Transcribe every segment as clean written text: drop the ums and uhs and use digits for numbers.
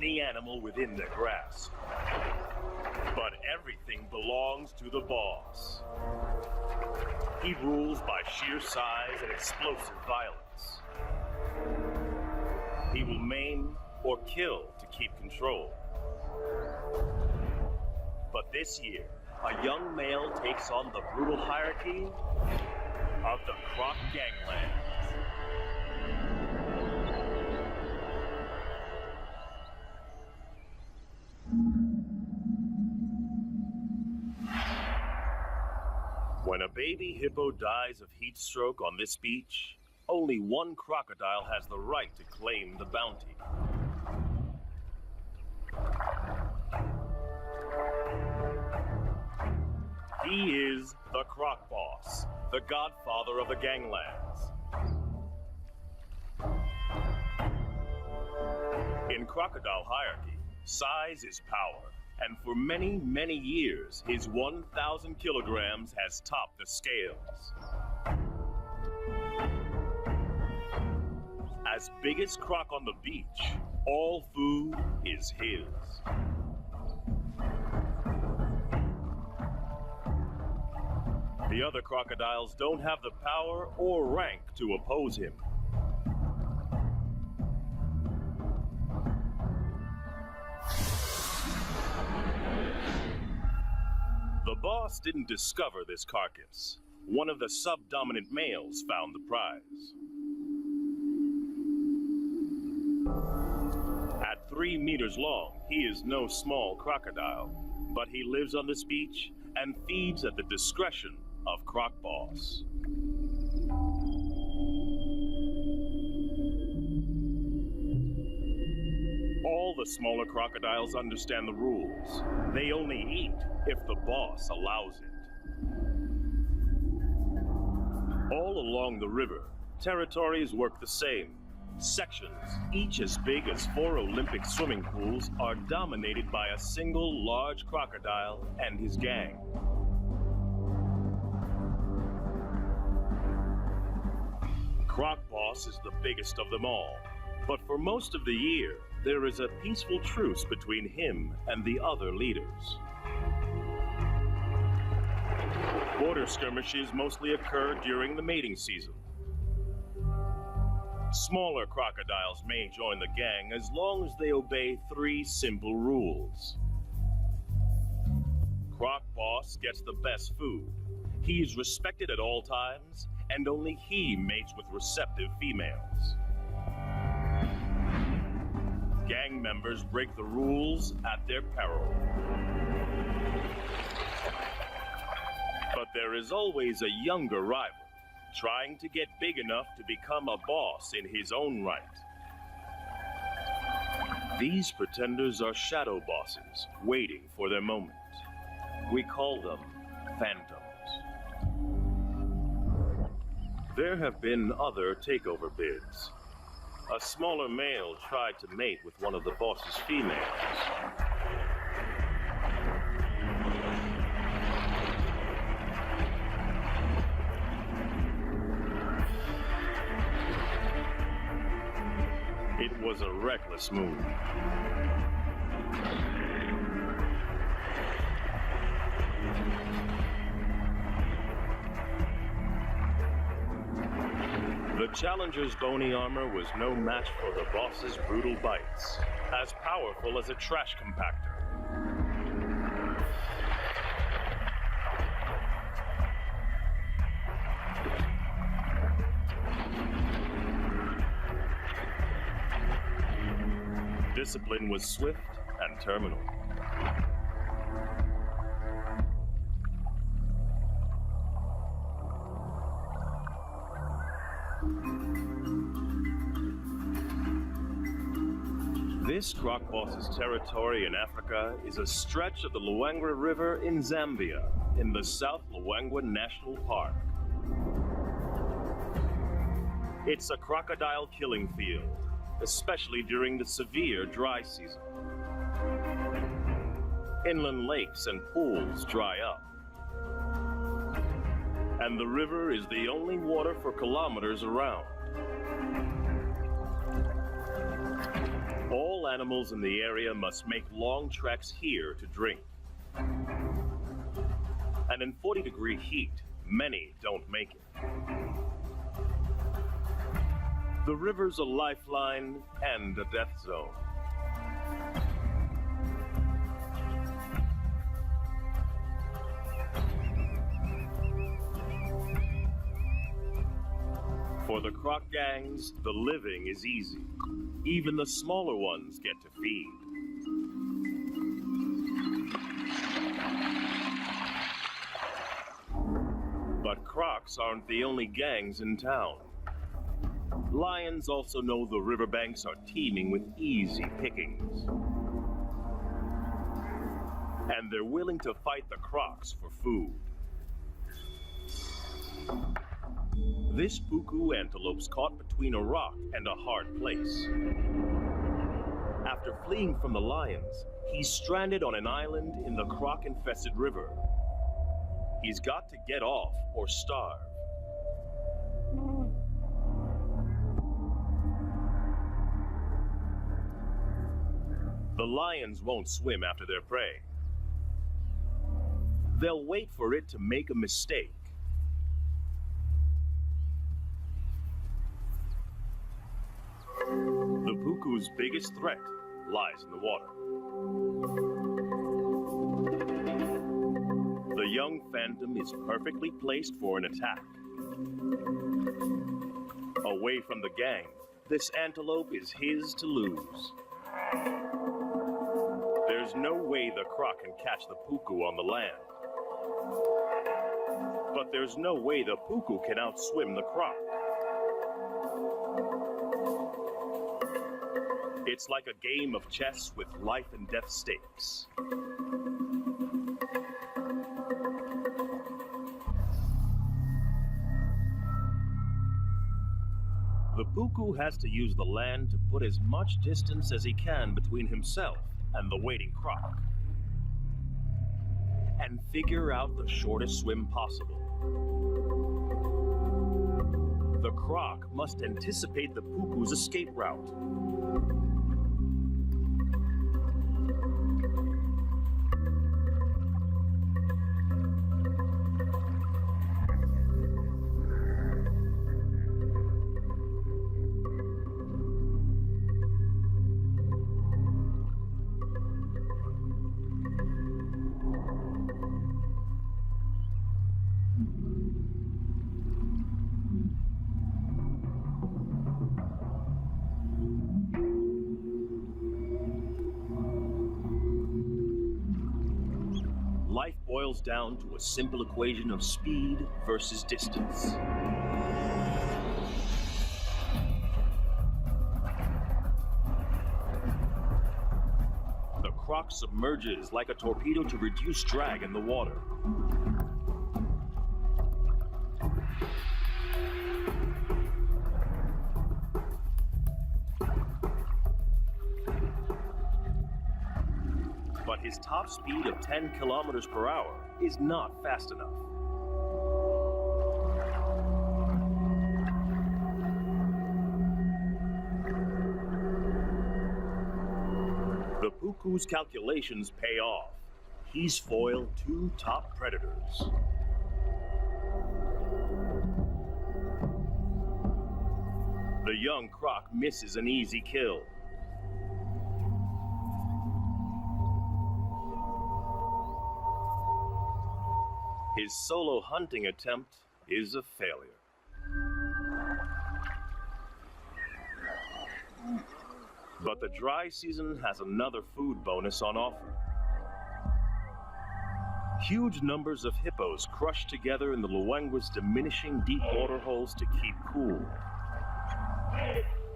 any animal within their grasp. But everything belongs to the boss. He rules by sheer size and explosive violence. He will maim or kill to keep control. But this year, a young male takes on the brutal hierarchy of the Croc Ganglands. When a baby hippo dies of heat stroke on this beach, only one crocodile has the right to claim the bounty. He is the Croc Boss, the godfather of the ganglands. In crocodile hierarchy, size is power, and for many, many years, his 1,000 kilograms has topped the scales. As biggest croc on the beach, all food is his. The other crocodiles don't have the power or rank to oppose him. The boss didn't discover this carcass. One of the subdominant males found the prize. At 3 meters long, he is no small crocodile, but he lives on this beach and feeds at the discretion of Croc Boss. All the smaller crocodiles understand the rules. They only eat if the boss allows it. All along the river, territories work the same. Sections, each as big as 4 Olympic swimming pools, are dominated by a single large crocodile and his gang. Croc Boss is the biggest of them all, but for most of the year, there is a peaceful truce between him and the other leaders. Border skirmishes mostly occur during the mating season. Smaller crocodiles may join the gang as long as they obey 3 simple rules. Croc Boss gets the best food. He is respected at all times, and only he mates with receptive females. Gang members break the rules at their peril. But there is always a younger rival, trying to get big enough to become a boss in his own right. These pretenders are shadow bosses, waiting for their moment. We call them phantoms. There have been other takeover bids. A smaller male tried to mate with one of the boss's females. It was a reckless move. The challenger's bony armor was no match for the boss's brutal bites, as powerful as a trash compactor. Discipline was swift and terminal. This Croc Boss's territory in Africa is a stretch of the Luangwa River in Zambia, in the South Luangwa National Park. It's a crocodile killing field, especially during the severe dry season. Inland lakes and pools dry up, and the river is the only water for kilometers around. All animals in the area must make long treks here to drink. And in 40-degree heat, many don't make it. The river's a lifeline and a death zone. For the croc gangs, the living is easy. Even the smaller ones get to feed. But crocs aren't the only gangs in town. Lions also know the riverbanks are teeming with easy pickings. And they're willing to fight the crocs for food. This puku antelope's caught between a rock and a hard place. After fleeing from the lions, he's stranded on an island in the croc-infested river. He's got to get off or starve. The lions won't swim after their prey. They'll wait for it to make a mistake. The puku's biggest threat lies in the water. The young phantom is perfectly placed for an attack. Away from the gang, this antelope is his to lose. There's no way the croc can catch the puku on the land. But there's no way the puku can outswim the croc. It's like a game of chess with life and death stakes. The puku has to use the land to put as much distance as he can between himself and the waiting croc, and figure out the shortest swim possible. The croc must anticipate the puku's escape route. Life boils down to a simple equation of speed versus distance. The croc submerges like a torpedo to reduce drag in the water. But his top speed of 10 kilometers per hour is not fast enough. The puku's calculations pay off. He's foiled two top predators. The young croc misses an easy kill. His solo hunting attempt is a failure. But the dry season has another food bonus on offer. Huge numbers of hippos crush together in the Luangwa's diminishing deep water holes to keep cool.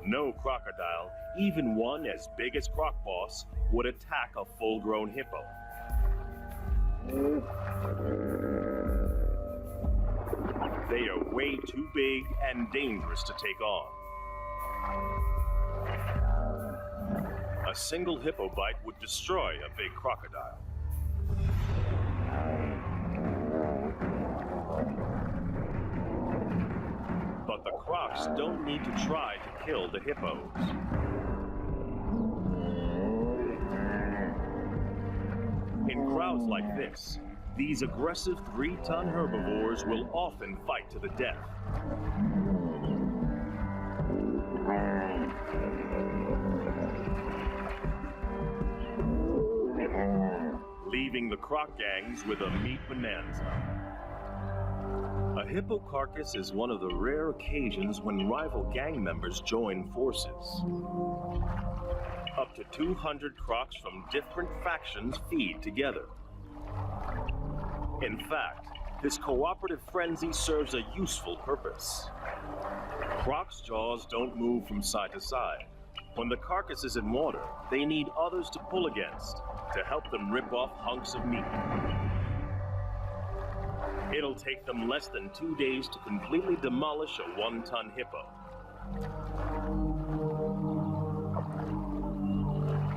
No crocodile, even one as big as Croc Boss, would attack a full-grown hippo. They are way too big and dangerous to take on. A single hippo bite would destroy a big crocodile. But the crocs don't need to try to kill the hippos. In crowds like this, these aggressive 3-ton herbivores will often fight to the death. Leaving the croc gangs with a meat bonanza. A hippo carcass is one of the rare occasions when rival gang members join forces. Up to 200 crocs from different factions feed together. In fact, this cooperative frenzy serves a useful purpose. Crocs' jaws don't move from side to side. When the carcass is in water, they need others to pull against to help them rip off hunks of meat. It'll take them less than 2 days to completely demolish a 1-ton hippo.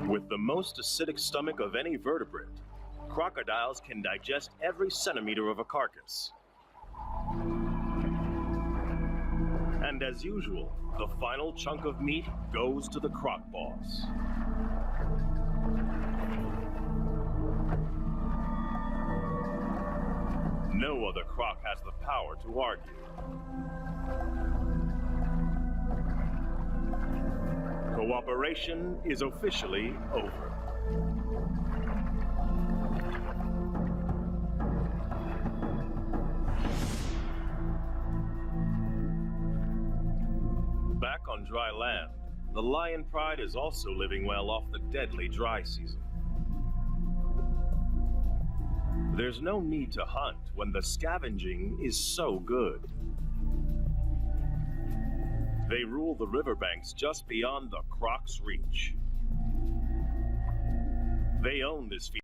With the most acidic stomach of any vertebrate, crocodiles can digest every centimeter of a carcass. And as usual, the final chunk of meat goes to the croc boss. No other croc has the power to argue. Cooperation is officially over. Back on dry land, the lion pride is also living well off the deadly dry season. There's no need to hunt when the scavenging is so good. They rule the riverbanks just beyond the croc's reach. They own this